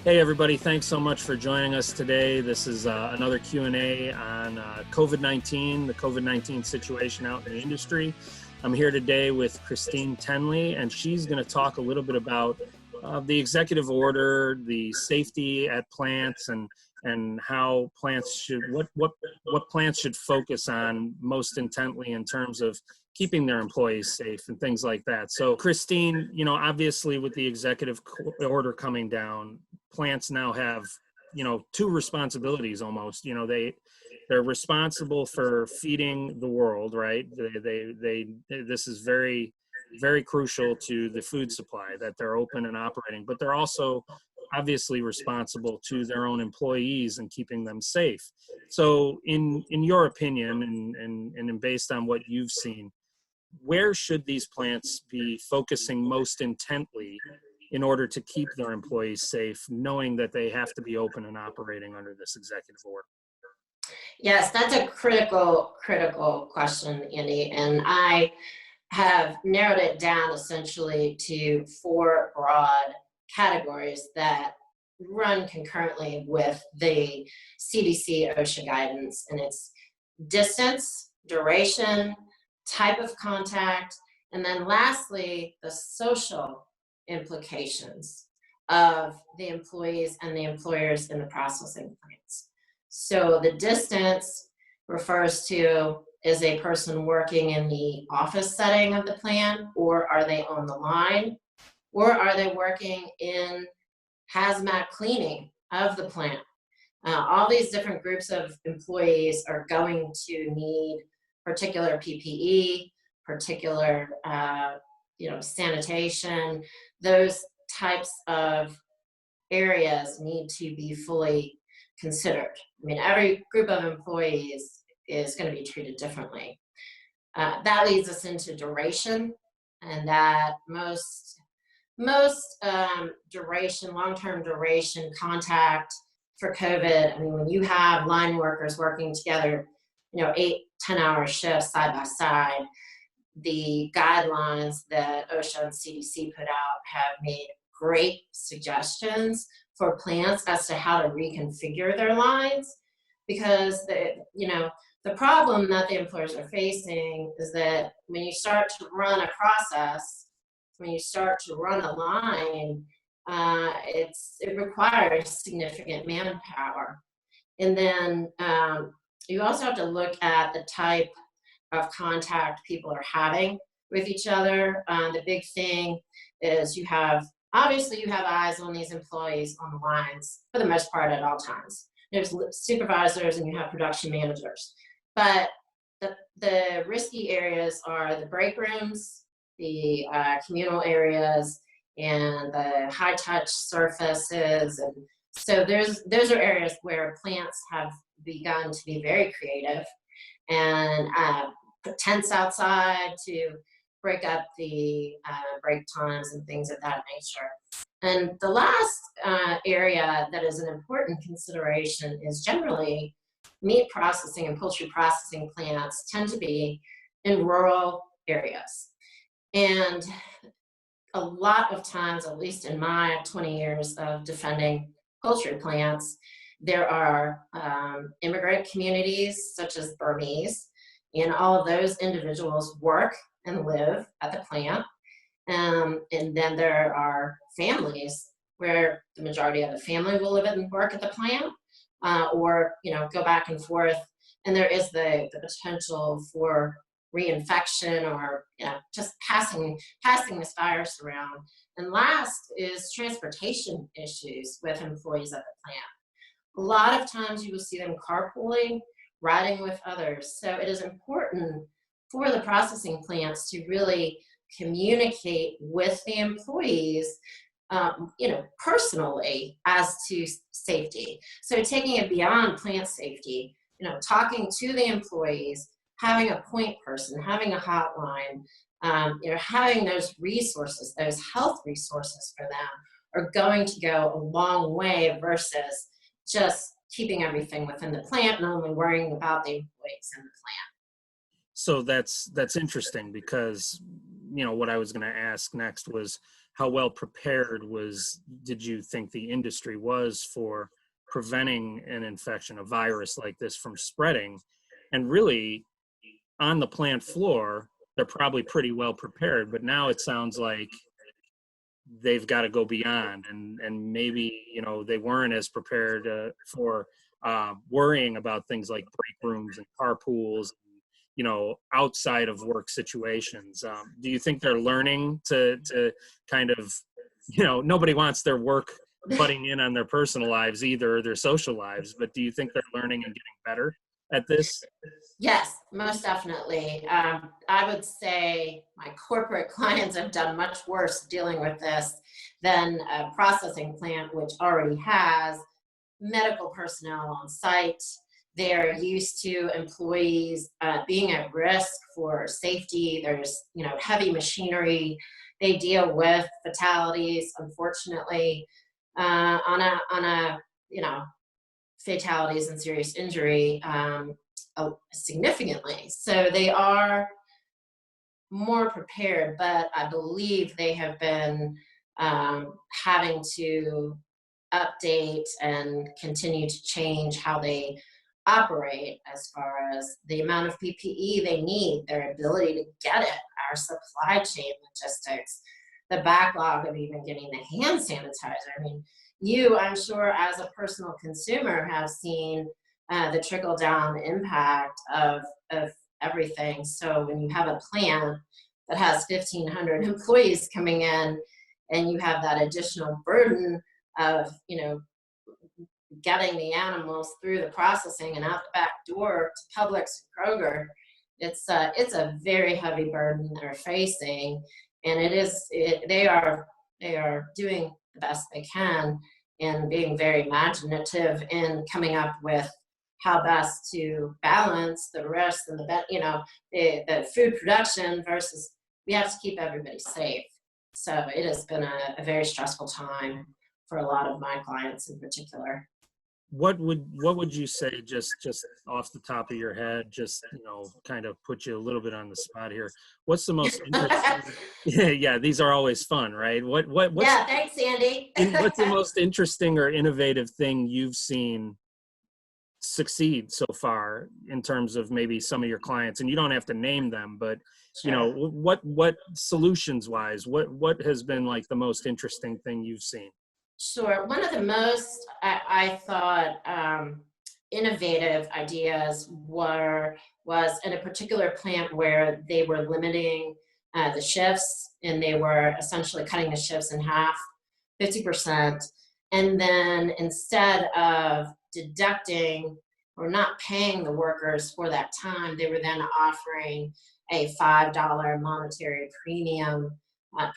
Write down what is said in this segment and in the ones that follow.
Hey everybody, thanks so much for joining us today. This is another Q&A on COVID-19, the COVID-19 situation out in the industry. I'm here today with Christine Tenley, and she's going to talk a little bit about the executive order, the safety at plants, and how plants should, what plants should focus on most intently in terms of keeping their employees safe and things like that. So Christine, obviously with the executive order coming down, plants now have, two responsibilities almost. They're responsible for feeding the world, right? This is very, very crucial to the food supply that they're open and operating, but they're also obviously responsible to their own employees and keeping them safe. So in your opinion, and based on what you've seen, where should these plants be focusing most intently in order to keep their employees safe, knowing that they have to be open and operating under this executive order? Yes, that's a critical question, Andy. And I have narrowed it down essentially to four broad categories that run concurrently with the CDC OSHA guidance. And it's distance, duration, type of contact, and then lastly, the social implications of the employees and the employers in the processing plants. So the distance refers to, is a person working in the office setting of the plant, or are they on the line, or are they working in hazmat cleaning of the plant? All these different groups of employees are going to need particular PPE, particular sanitation. Those types of areas need to be fully considered. I mean, every group of employees is going to be treated differently. That leads us into duration, and that most duration, long-term duration contact for COVID. I mean, when you have line workers working together, 8-10-hour shifts side by side, the guidelines that OSHA and CDC put out have made great suggestions for plants as to how to reconfigure their lines, because the problem that the employers are facing is that when you start to run a process, when you start to run a line, it requires significant manpower. And then you also have to look at the type of contact people are having with each other. The big thing is you have eyes on these employees on the lines for the most part at all times. There's supervisors and you have production managers. But the risky areas are the break rooms, the communal areas, and the high touch surfaces. And so those are areas where plants have begun to be very creative and put tents outside to break up the break times and things of that nature. And the last area that is an important consideration is generally meat processing and poultry processing plants tend to be in rural areas. And a lot of times, at least in my 20 years of defending poultry plants, there are immigrant communities such as Burmese, and all of those individuals work and live at the plant. And then there are families where the majority of the family will live and work at the plant, or go back and forth. And there is the potential for reinfection or just passing this virus around. And last is transportation issues with employees at the plant. A lot of times you will see them carpooling, riding with others. So it is important for the processing plants to really communicate with the employees, personally as to safety. So taking it beyond plant safety, talking to the employees, having a point person, having a hotline, having those resources, those health resources for them are going to go a long way versus just keeping everything within the plant and only worrying about the employees in the plant. So that's interesting because what I was going to ask next was how well prepared did you think the industry was for preventing an infection, a virus like this from spreading? And really, on the plant floor, they're probably pretty well prepared, but now it sounds like they've got to go beyond, and maybe they weren't as prepared for worrying about things like break rooms and carpools, outside of work situations. Do you think they're learning to kind of, nobody wants their work butting in on their personal lives either, or their social lives, but do you think they're learning and getting better at this? Yes, most definitely. I would say my corporate clients have done much worse dealing with this than a processing plant, which already has medical personnel on site. They're used to employees being at risk for safety. There's, heavy machinery. They deal with fatalities, unfortunately, on a fatalities and serious injury significantly. So they are more prepared, but I believe they have been having to update and continue to change how they operate as far as the amount of PPE they need, their ability to get it, our supply chain logistics, the backlog of even getting the hand sanitizer. I mean, I'm sure, as a personal consumer, have seen the trickle-down impact of everything. So when you have a plant that has 1,500 employees coming in, and you have that additional burden of, getting the animals through the processing and out the back door to Publix and Kroger, it's a very heavy burden they're facing, and they are doing the best they can and being very imaginative in coming up with how best to balance the risk and the food production versus we have to keep everybody safe. So it has been a very stressful time for a lot of my clients in particular. What would you say, just off the top of your head, just kind of put you a little bit on the spot here? What's the most interesting? Yeah, these are always fun, right? What's, yeah, thanks, Andy. What's the most interesting or innovative thing you've seen succeed so far in terms of maybe some of your clients? And you don't have to name them, but Sure. what solutions wise, what has been like the most interesting thing you've seen? Sure. One of the most, I thought, innovative ideas was in a particular plant where they were limiting the shifts, and they were essentially cutting the shifts in half, 50%. And then instead of deducting or not paying the workers for that time, they were then offering a $5 monetary premium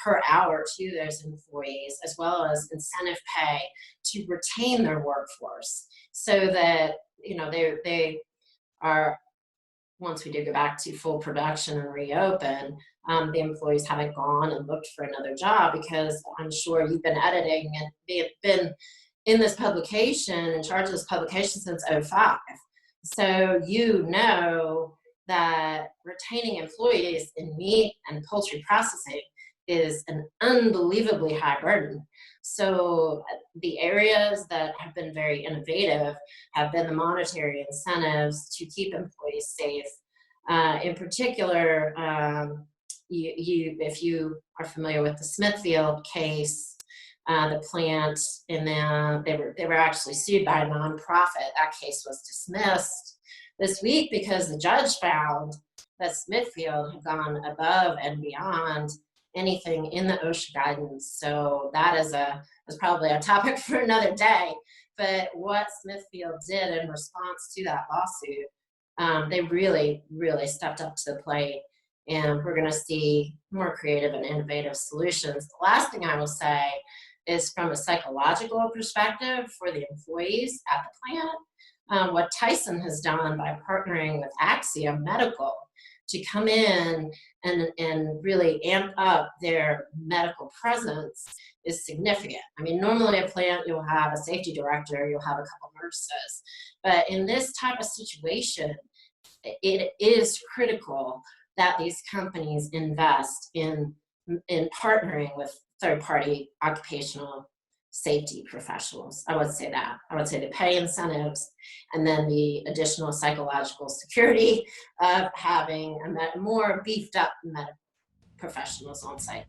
per hour to those employees, as well as incentive pay to retain their workforce, so that they are, once we do go back to full production and reopen, the employees haven't gone and looked for another job, because I'm sure you've been editing and been in this publication, in charge of this publication since '05. So that retaining employees in meat and poultry processing is an unbelievably high burden. So the areas that have been very innovative have been the monetary incentives to keep employees safe. In particular, if you are familiar with the Smithfield case, the plant, and then they were actually sued by a nonprofit. That case was dismissed this week because the judge found that Smithfield had gone above and beyond anything in the OSHA guidance. So that is probably a topic for another day. But what Smithfield did in response to that lawsuit, they really, really stepped up to the plate, and we're going to see more creative and innovative solutions. The last thing I will say is, from a psychological perspective for the employees at the plant, what Tyson has done by partnering with Axiom Medical to come in and really amp up their medical presence is significant. I mean, normally at a plant, you'll have a safety director, you'll have a couple nurses, but in this type of situation, it is critical that these companies invest in partnering with third-party occupational safety professionals. I would say that. I would say the pay incentives, and then the additional psychological security of having a more beefed up medical professionals on site.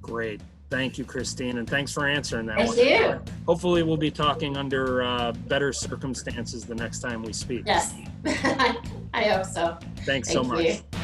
Great. Thank you, Christine, and thanks for answering that. Thank you. Hopefully we'll be talking under better circumstances the next time we speak. Yes, I hope so. Thanks so much. Thank you.